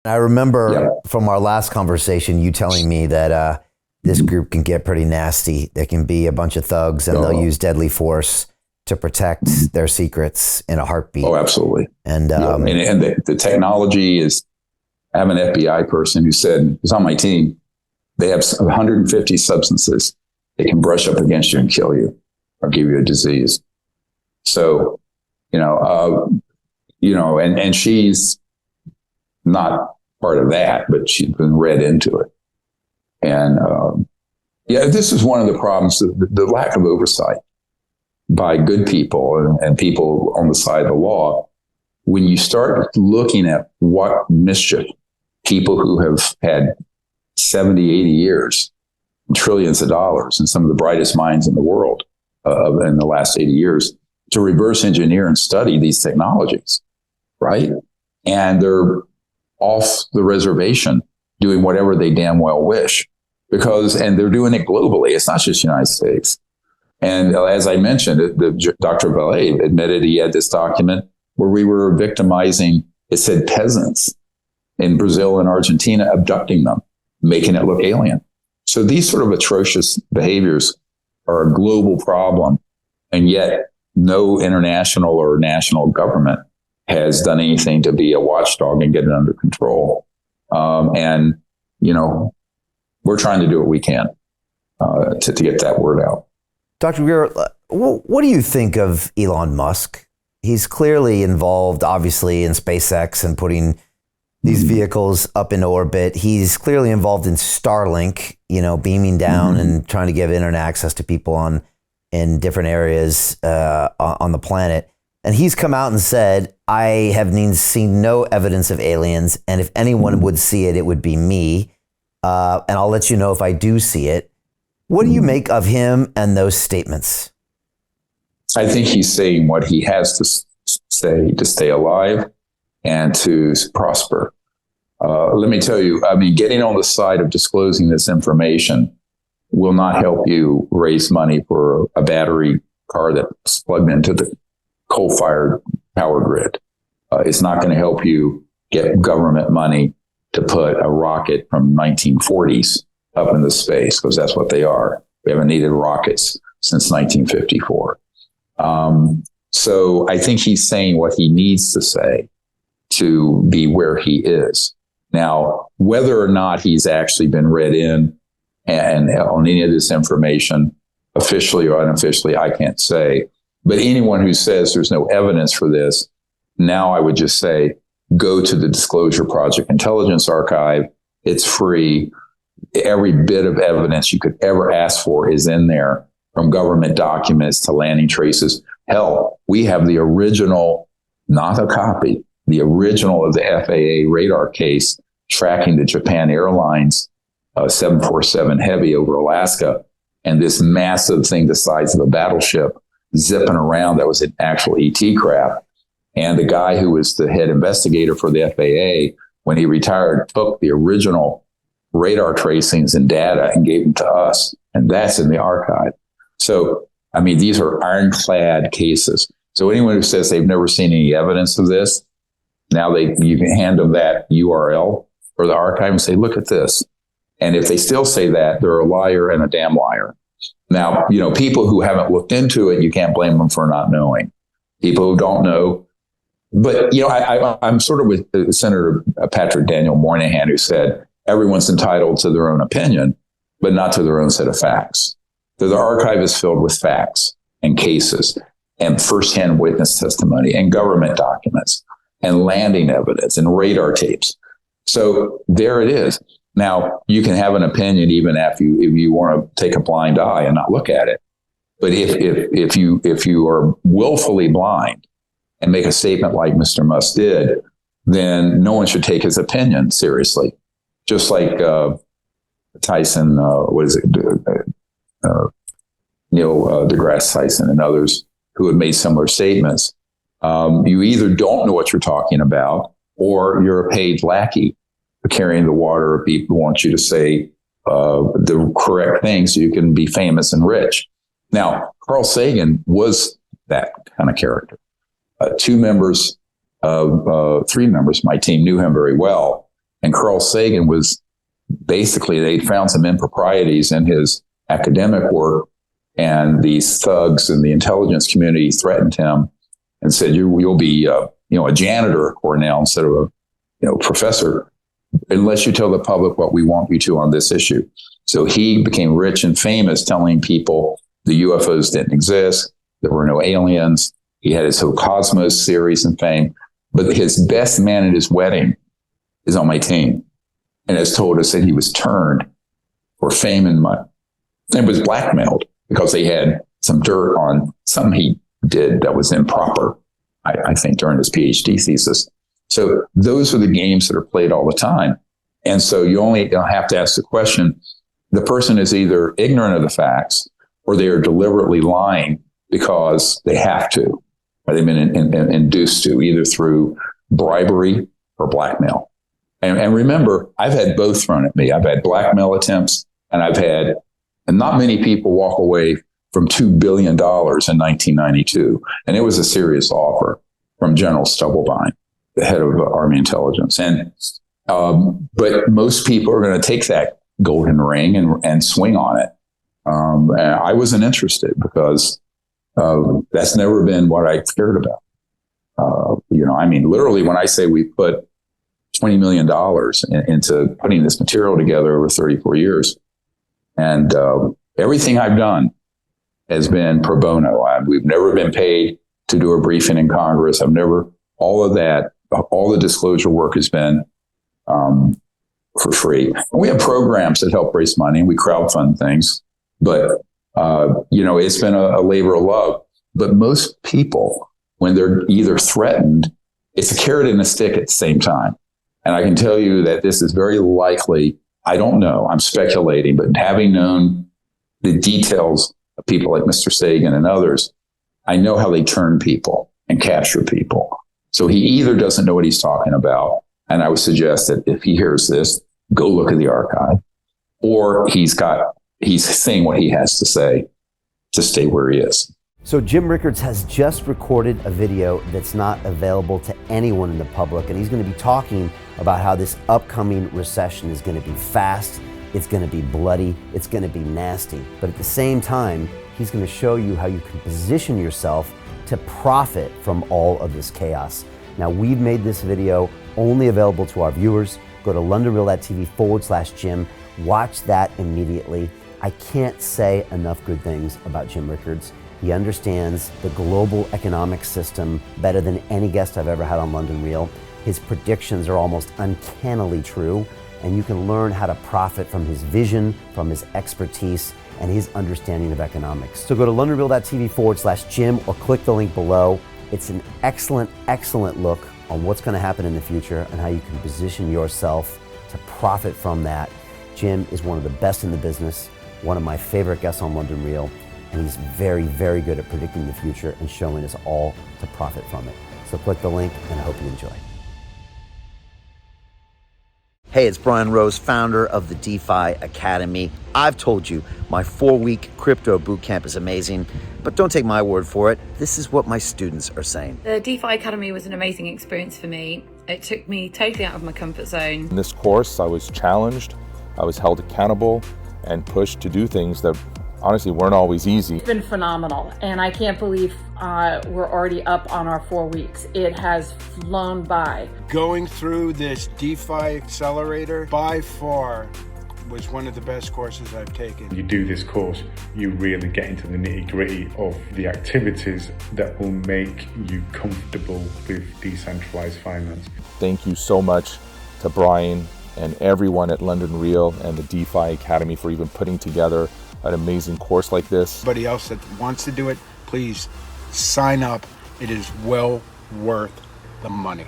I remember from our last conversation, you telling me that this group can get pretty nasty. They can be a bunch of thugs and they'll use deadly force to protect their secrets in a heartbeat. Oh, absolutely. And the technology is, I have an FBI person who said, who's on my team, they have 150 substances that can brush up against you and kill you or give you a disease. So, and she's not part of that, but she's been read into it. And this is one of the problems, the lack of oversight by good people and people on the side of the law. When you start looking at what mischief people who have had 70, 80 years, trillions of dollars, and some of the brightest minds in the world in the last 80 years, to reverse engineer and study these technologies, right? And they're off the reservation doing whatever they damn well wish, and they're doing it globally. It's not just the United States. And as I mentioned, Dr. Valet admitted he had this document where we were victimizing, it said peasants in Brazil and Argentina, abducting them, making it look alien. So these sort of atrocious behaviors are a global problem. And yet no international or national government has done anything to be a watchdog and get it under control. We're trying to do what we can to get that word out. Dr. Greer, what do you think of Elon Musk? He's clearly involved, obviously, in SpaceX and putting these vehicles up in orbit. He's clearly involved in Starlink, beaming down and trying to give internet access to people in different areas on the planet. And he's come out and said, I have seen no evidence of aliens, and if anyone would see it, it would be me. And I'll let you know if I do see it. What do you make of him and those statements? I think he's saying what he has to say to stay alive and to prosper. Let me tell you, getting on the side of disclosing this information will not help you raise money for a battery car that's plugged into the coal-fired power grid. It's not going to help you get government money to put a rocket from 1940s up into space, because that's what they are. We haven't needed rockets since 1954. So I think he's saying what he needs to say to be where he is. Now, whether or not he's actually been read in and on any of this information, officially or unofficially, I can't say. But anyone who says there's no evidence for this, now I would just say, go to the Disclosure Project Intelligence Archive. It's free. Every bit of evidence you could ever ask for is in there, from government documents to landing traces. Hell, we have the original, not a copy, the original of the FAA radar case tracking the Japan Airlines 747 Heavy over Alaska, and this massive thing the size of a battleship zipping around that was an actual ET craft. And the guy who was the head investigator for the FAA, when he retired, took the original radar tracings and data and gave them to us. And that's in the archive. So, these are ironclad cases. So anyone who says they've never seen any evidence of this, now you can hand them that URL or the archive and say, look at this. And if they still say that, they're a liar and a damn liar. Now, people who haven't looked into it, you can't blame them for not knowing. People who don't know. But, I'm sort of with Senator Patrick Daniel Moynihan, who said everyone's entitled to their own opinion, but not to their own set of facts. So the archive is filled with facts and cases and firsthand witness testimony and government documents and landing evidence and radar tapes. So there it is. Now, you can have an opinion even if you want to take a blind eye and not look at it. But if you are willfully blind and make a statement like Mr. Musk did, then no one should take his opinion seriously. Just like Tyson, Neil deGrasse Tyson and others who have made similar statements. You either don't know what you're talking about, or you're a paid lackey for carrying the water. People want you to say the correct things so you can be famous and rich. Now, Carl Sagan was that kind of character. Three members of my team knew him very well. And Carl Sagan was basically, they found some improprieties in his academic work, and these thugs in the intelligence community threatened him and said, you'll be a janitor at Cornell instead of a professor, unless you tell the public what we want you to on this issue. So he became rich and famous telling people the UFOs didn't exist, there were no aliens. He had his whole cosmos series and fame. But his best man at his wedding is on my team and has told us that he was turned for fame and money and was blackmailed because they had some dirt on something he did that was improper, I think, during his PhD thesis. So those are the games that are played all the time. And so you only have to ask the question, the person is either ignorant of the facts or they are deliberately lying because they have to, or they've been induced to, either through bribery or blackmail. And remember, I've had both thrown at me. I've had blackmail attempts, and not many people walk away from $2 billion in 1992. And it was a serious offer from General Stubblebine, the head of Army Intelligence. And but most people are going to take that golden ring and swing on it. And I wasn't interested because that's never been what I cared about. Literally, when I say we put $20 million into putting this material together over 34 years, and everything I've done has been pro bono. We've never been paid to do a briefing in Congress. All of that, all the disclosure work has been for free. And we have programs that help raise money, and we crowdfund things, but it's been a labor of love. But most people, when they're either threatened, it's a carrot and a stick at the same time. And I can tell you that this is very likely, I don't know, I'm speculating, but having known the details of people like Mr. Sagan and others, I know how they turn people and capture people. So he either doesn't know what he's talking about, and I would suggest that if he hears this, go look at the archive, or he's saying what he has to say to stay where he is. So Jim Rickards has just recorded a video that's not available to anyone in the public, and he's going to be talking about how this upcoming recession is going to be fast, it's going to be bloody, it's going to be nasty. But at the same time, he's going to show you how you can position yourself to profit from all of this chaos. Now, we've made this video only available to our viewers. Go to londonreal.tv/Jim. Watch that immediately. I can't say enough good things about Jim Rickards. He understands the global economic system better than any guest I've ever had on London Real. His predictions are almost uncannily true, and you can learn how to profit from his vision, from his expertise, and his understanding of economics. So go to londonreal.tv/Jim or click the link below. It's an excellent, excellent look on what's going to happen in the future and how you can position yourself to profit from that. Jim is one of the best in the business, one of my favorite guests on London Real, and he's very, very good at predicting the future and showing us all to profit from it. So click the link, and I hope you enjoy. Hey, it's Brian Rose, founder of the DeFi Academy. I've told you my 4-week crypto bootcamp is amazing, but don't take my word for it. This is what my students are saying. The DeFi Academy was an amazing experience for me. It took me totally out of my comfort zone. In this course, I was challenged, I was held accountable, and pushed to do things that honestly weren't always easy. It's been phenomenal, and I can't believe we're already up on our 4 weeks. It has flown by. Going through this DeFi accelerator by far was one of the best courses I've taken. You do this course, you really get into the nitty-gritty of the activities that will make you comfortable with decentralized finance. Thank you so much to Brian and everyone at London Real and the DeFi Academy for even putting together an amazing course like this. Anybody else that wants to do it, please sign up. It is well worth the money.